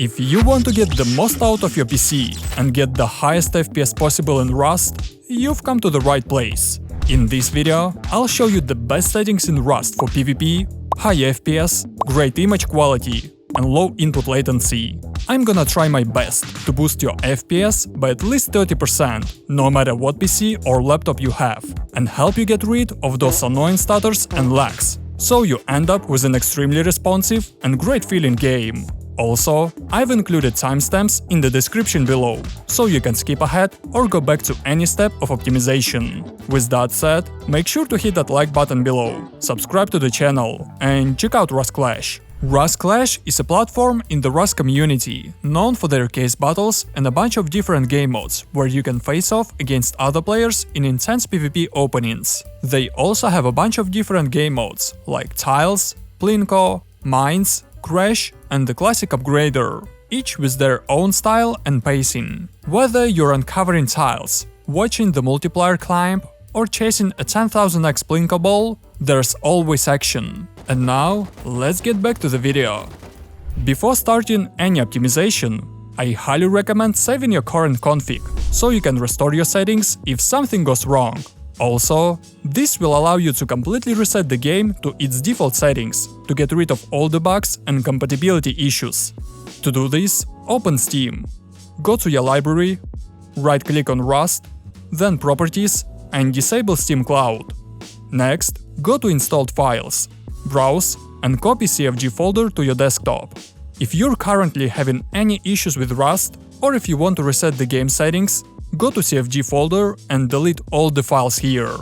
If you want to get the most out of your PC and get the highest FPS possible in Rust, you've come to the right place. In this video, I'll show you the best settings in Rust for PvP, high FPS, great image quality, and low input latency. I'm gonna try my best to boost your FPS by at least 30%, no matter what PC or laptop you have, and help you get rid of those annoying stutters and lags, so you end up with an extremely responsive and great feeling game. Also, I've included timestamps in the description below, so you can skip ahead or go back to any step of optimization. With that said, make sure to hit that like button below, subscribe to the channel, and check out Rust Clash. Rust Clash is a platform in the Rust community, known for their case battles and a bunch of different game modes, where you can face off against other players in intense PvP openings. They also have a bunch of different game modes, like Tiles, Plinko, Mines, Crash, and the classic Upgrader, each with their own style and pacing. Whether you're uncovering tiles, watching the multiplier climb, or chasing a 10,000x Plinko ball, there's always action. And now, let's get back to the video. Before starting any optimization, I highly recommend saving your current config, so you can restore your settings if something goes wrong. Also, this will allow you to completely reset the game to its default settings, to get rid of all the bugs and compatibility issues. To do this, open Steam, go to your library, right-click on Rust, then Properties, and disable Steam Cloud. Next, go to Installed Files, browse, and copy CFG folder to your desktop. If you're currently having any issues with Rust, or if you want to reset the game settings, go to CFG folder and delete all the files here.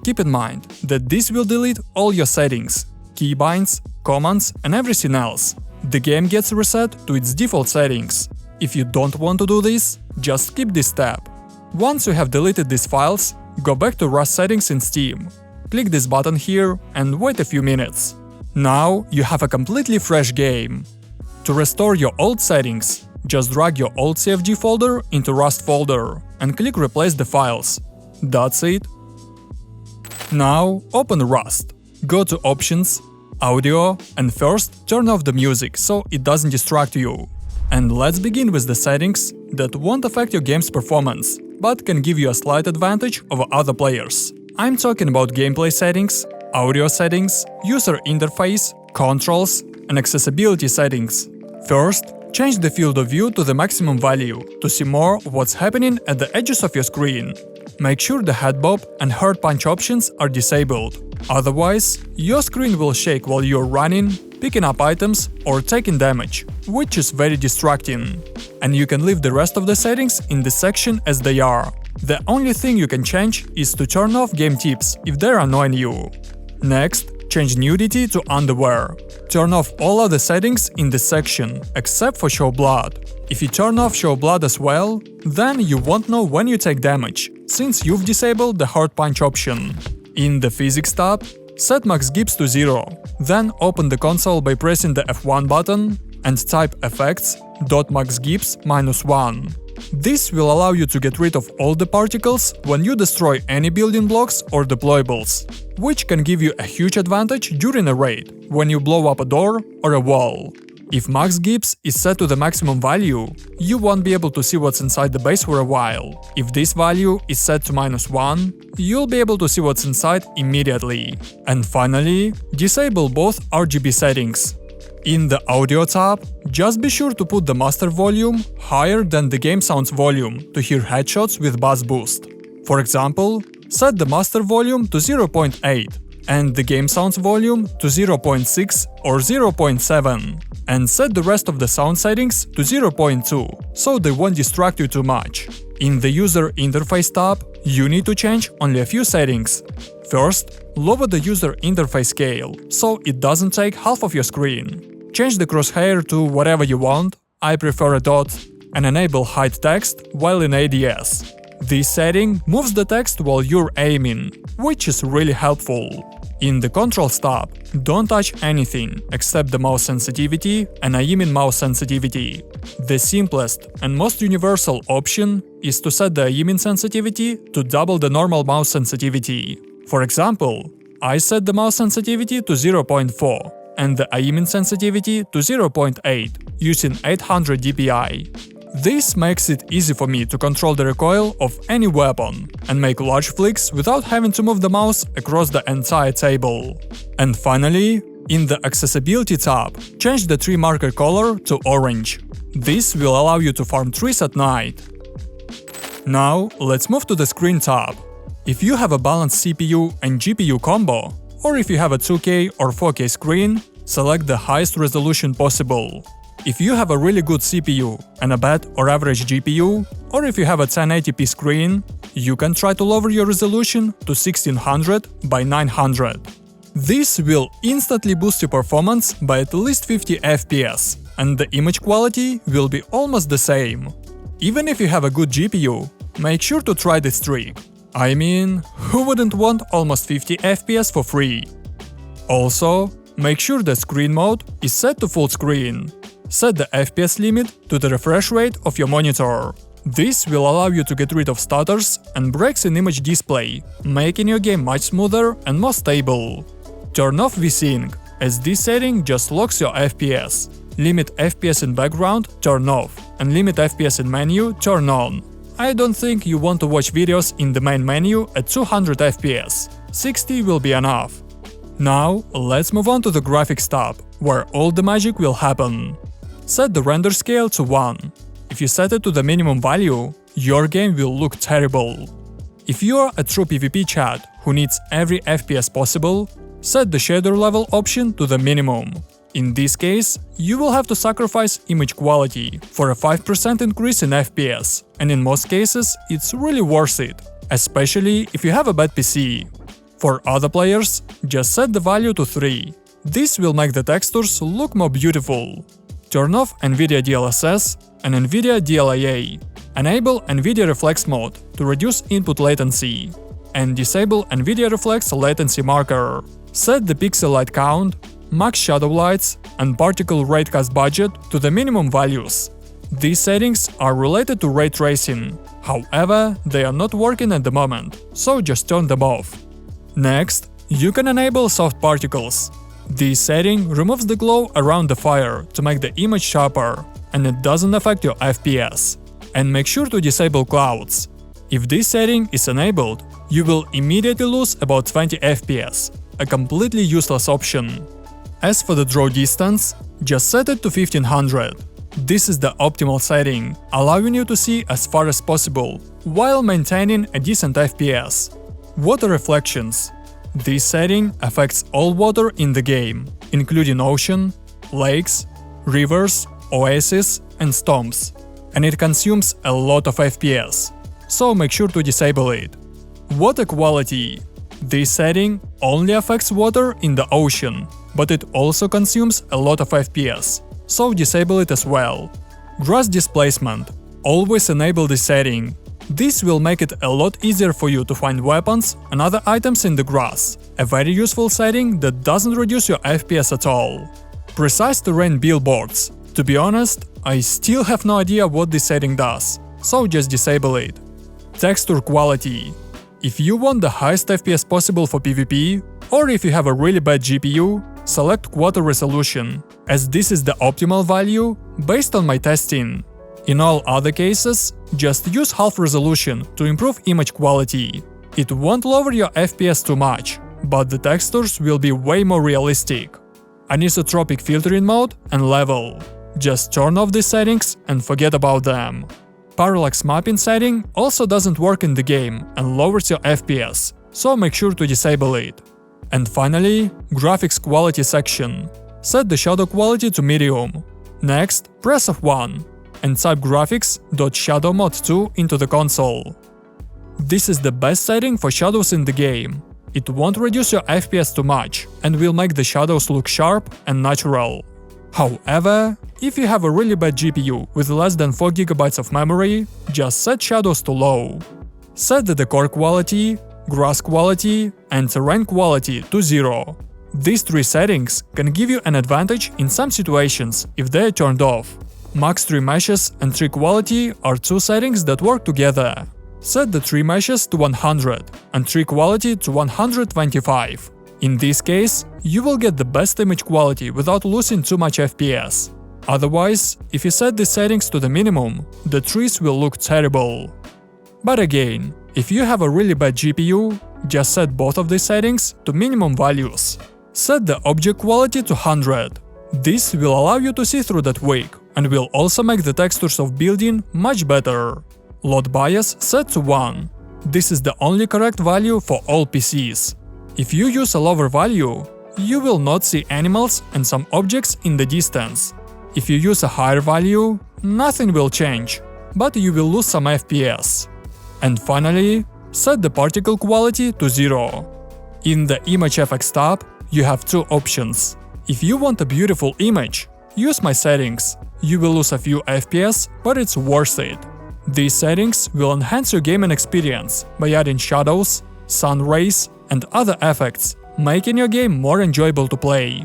Keep in mind that this will delete all your settings, keybinds, commands, and everything else. The game gets reset to its default settings. If you don't want to do this, just skip this step. Once you have deleted these files, go back to Rust settings in Steam. Click this button here and wait a few minutes. Now you have a completely fresh game. To restore your old settings, just drag your old CFG folder into Rust folder and click Replace the files. That's it. Now open Rust. Go to Options, Audio, and first turn off the music so it doesn't distract you. And let's begin with the settings that won't affect your game's performance, but can give you a slight advantage over other players. I'm talking about gameplay settings, audio settings, user interface, controls, and accessibility settings. First, change the field of view to the maximum value to see more of what's happening at the edges of your screen. Make sure the head bob and hard punch options are disabled. Otherwise, your screen will shake while you're running, picking up items, or taking damage, which is very distracting. And you can leave the rest of the settings in this section as they are. The only thing you can change is to turn off game tips if they're annoying you. Next, change nudity to underwear. Turn off all other settings in this section, except for show blood. If you turn off show blood as well, then you won't know when you take damage, since you've disabled the hard punch option. In the physics tab, set max gips to 0, then open the console by pressing the F1 button and type effects.maxgips -1. This will allow you to get rid of all the particles when you destroy any building blocks or deployables, which can give you a huge advantage during a raid, when you blow up a door or a wall. If max gips is set to the maximum value, you won't be able to see what's inside the base for a while. If this value is set to -1, you'll be able to see what's inside immediately. And finally, disable both RGB settings. In the Audio tab, just be sure to put the master volume higher than the game sounds volume to hear headshots with bass boost. For example, set the master volume to 0.8 and the game sounds volume to 0.6 or 0.7, and set the rest of the sound settings to 0.2, so they won't distract you too much. In the User Interface tab, you need to change only a few settings. First, lower the user interface scale, so it doesn't take half of your screen. Change the crosshair to whatever you want, I prefer a dot, and enable hide text while in ADS. This setting moves the text while you're aiming, which is really helpful. In the Controls tab, don't touch anything except the mouse sensitivity and aiming mouse sensitivity. The simplest and most universal option is to set the aiming sensitivity to double the normal mouse sensitivity. For example, I set the mouse sensitivity to 0.4 and the aiming sensitivity to 0.8. using 800 dpi. This makes it easy for me to control the recoil of any weapon and make large flicks without having to move the mouse across the entire table. And finally, in the Accessibility tab, change the tree marker color to orange. This will allow you to farm trees at night. Now, let's move to the Screen tab. If you have a balanced CPU and GPU combo, or if you have a 2K or 4K screen, select the highest resolution possible. If you have a really good CPU and a bad or average GPU, or if you have a 1080p screen, you can try to lower your resolution to 1600 by 900. This will instantly boost your performance by at least 50 FPS, and the image quality will be almost the same. Even if you have a good GPU, make sure to try this trick. I mean, who wouldn't want almost 50 FPS for free? Also, make sure the screen mode is set to full screen. Set the FPS limit to the refresh rate of your monitor. This will allow you to get rid of stutters and breaks in image display, making your game much smoother and more stable. Turn off VSync, as this setting just locks your FPS. Limit FPS in background, turn off, and limit FPS in menu, turn on. I don't think you want to watch videos in the main menu at 200 FPS. 60 will be enough. Now, let's move on to the Graphics tab, where all the magic will happen. Set the render scale to 1. If you set it to the minimum value, your game will look terrible. If you are a true PvP chat who needs every FPS possible, set the shader level option to the minimum. In this case, you will have to sacrifice image quality for a 5% increase in FPS, and in most cases, it's really worth it, especially if you have a bad PC. For other players, just set the value to 3. This will make the textures look more beautiful. Turn off Nvidia DLSS and Nvidia DLIA. Enable Nvidia Reflex mode to reduce input latency. And disable Nvidia Reflex latency marker. Set the pixel light count, max shadow lights, and particle raycast budget to the minimum values. These settings are related to ray tracing. However, they are not working at the moment, so just turn them off. Next, you can enable soft particles. This setting removes the glow around the fire to make the image sharper, and it doesn't affect your FPS. And make sure to disable clouds. If this setting is enabled, you will immediately lose about 20 FPS, a completely useless option. As for the draw distance, just set it to 1500. This is the optimal setting, allowing you to see as far as possible, while maintaining a decent FPS. Water reflections. This setting affects all water in the game, including ocean, lakes, rivers, oases, and storms, and it consumes a lot of FPS, so make sure to disable it. Water quality. This setting only affects water in the ocean, but it also consumes a lot of FPS, so disable it as well. Grass displacement. Always enable this setting. This will make it a lot easier for you to find weapons and other items in the grass, a very useful setting that doesn't reduce your FPS at all. Precise terrain billboards. To be honest, I still have no idea what this setting does, so just disable it. Texture quality. If you want the highest FPS possible for PvP, or if you have a really bad GPU, select quarter resolution, as this is the optimal value based on my testing. In all other cases, just use half resolution to improve image quality. It won't lower your FPS too much, but the textures will be way more realistic. Anisotropic filtering mode and level. Just turn off these settings and forget about them. Parallax mapping setting also doesn't work in the game and lowers your FPS, so make sure to disable it. And finally, graphics quality section. Set the shadow quality to medium. Next, press F1 and type graphics.shadowmod2 into the console. This is the best setting for shadows in the game. It won't reduce your FPS too much and will make the shadows look sharp and natural. However, if you have a really bad GPU with less than 4 GB of memory, just set shadows to low. Set the decor quality, grass quality, and terrain quality to 0. These 3 settings can give you an advantage in some situations if they are turned off. Max tree meshes and tree quality are 2 settings that work together. Set the tree meshes to 100 and tree quality to 125. In this case, you will get the best image quality without losing too much FPS. Otherwise, if you set the settings to the minimum, the trees will look terrible. But again, if you have a really bad GPU, just set both of these settings to minimum values. Set the object quality to 100. This will allow you to see through that wig and will also make the textures of building much better. Load bias set to 1. This is the only correct value for all PCs. If you use a lower value, you will not see animals and some objects in the distance. If you use a higher value, nothing will change, but you will lose some FPS. And finally, set the particle quality to 0. In the Image Effects tab, you have two options. If you want a beautiful image, use my settings. You will lose a few FPS, but it's worth it. These settings will enhance your gaming experience by adding shadows, sun rays, and other effects, making your game more enjoyable to play.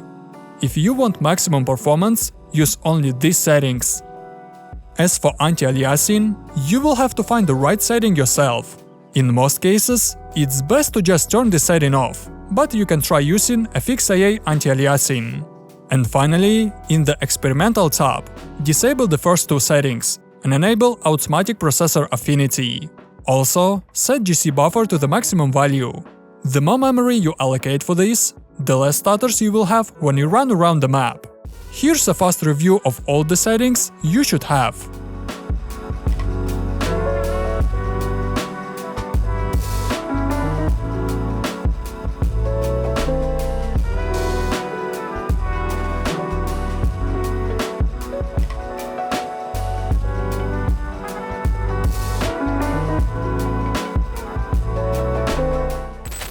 If you want maximum performance, use only these settings. As for anti-aliasing, you will have to find the right setting yourself. In most cases, it's best to just turn the setting off, but you can try using a fixed IA anti-aliasing. And finally, in the Experimental tab, disable the first two settings and enable Automatic Processor Affinity. Also, set GC buffer to the maximum value. The more memory you allocate for this, the less stutters you will have when you run around the map. Here's a fast review of all the settings you should have.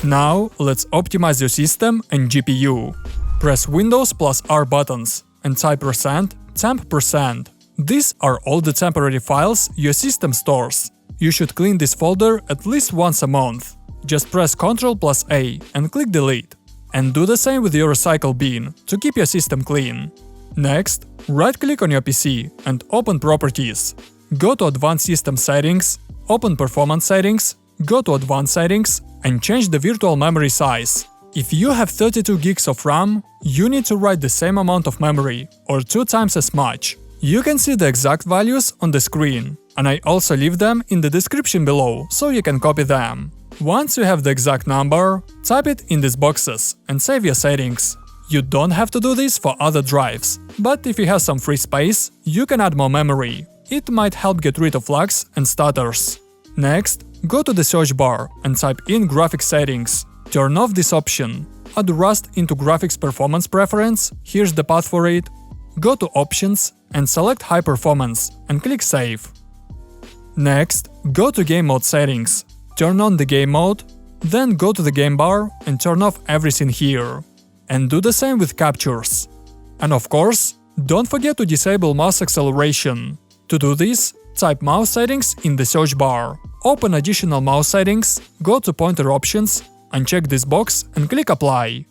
Now, let's optimize your system and GPU. Press Windows plus R buttons and type %temp%. These are all the temporary files your system stores. You should clean this folder at least once a month. Just press Ctrl plus A and click Delete. And do the same with your recycle bin to keep your system clean. Next, right-click on your PC and open Properties. Go to Advanced System Settings, open Performance Settings, go to Advanced Settings, and change the virtual memory size. If you have 32 gigs of RAM, you need to write the same amount of memory, or 2 times as much. You can see the exact values on the screen, and I also leave them in the description below, so you can copy them. Once you have the exact number, type it in these boxes and save your settings. You don't have to do this for other drives, but if you have some free space, you can add more memory. It might help get rid of lags and stutters. Next, go to the search bar and type in Graphics Settings. Turn off this option. Add Rust into Graphics Performance Preference, here's the path for it. Go to Options and select High Performance and click Save. Next, go to Game Mode Settings. Turn on the game mode, then go to the game bar and turn off everything here. And do the same with captures. And of course, don't forget to disable mouse acceleration. To do this, type Mouse Settings in the search bar. Open Additional Mouse Settings, go to Pointer Options, uncheck this box and click Apply.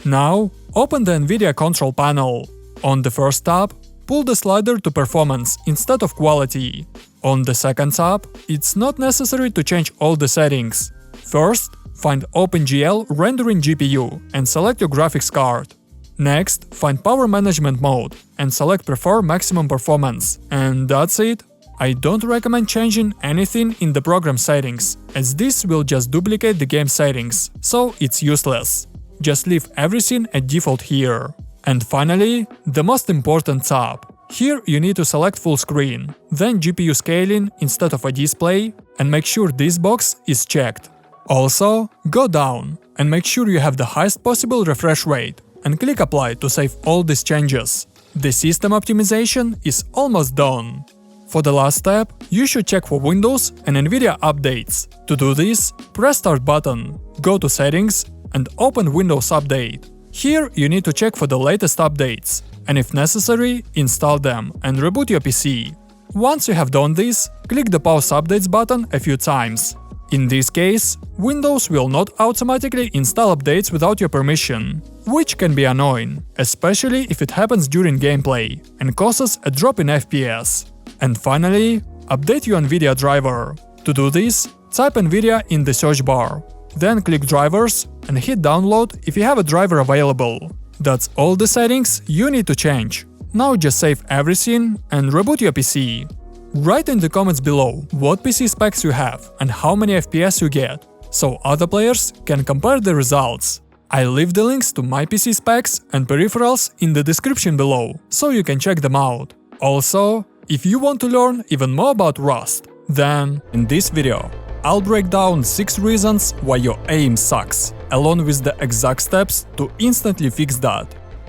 Now, open the Nvidia Control Panel. On the first tab, pull the slider to Performance instead of Quality. On the second tab, it's not necessary to change all the settings. First, find OpenGL Rendering GPU and select your graphics card. Next, find Power Management mode and select Prefer Maximum Performance. And that's it. I don't recommend changing anything in the program settings, as this will just duplicate the game settings, so it's useless. Just leave everything at default here. And finally, the most important tab. Here you need to select full screen, then GPU scaling instead of a display, and make sure this box is checked. Also, go down and make sure you have the highest possible refresh rate, and click Apply to save all these changes. The system optimization is almost done. For the last step, you should check for Windows and Nvidia updates. To do this, press Start button, go to Settings, and open Windows Update. Here you need to check for the latest updates, and if necessary, install them and reboot your PC. Once you have done this, click the Pause Updates button a few times. In this case, Windows will not automatically install updates without your permission, which can be annoying, especially if it happens during gameplay and causes a drop in FPS. And finally, update your Nvidia driver. To do this, type Nvidia in the search bar, then click Drivers and hit Download if you have a driver available. That's all the settings you need to change. Now just save everything and reboot your PC. Write in the comments below what PC specs you have and how many FPS you get, so other players can compare the results. I'll leave the links to my PC specs and peripherals in the description below, so you can check them out. Also, if you want to learn even more about Rust, then in this video I'll break down 6 reasons why your aim sucks, along with the exact steps to instantly fix that.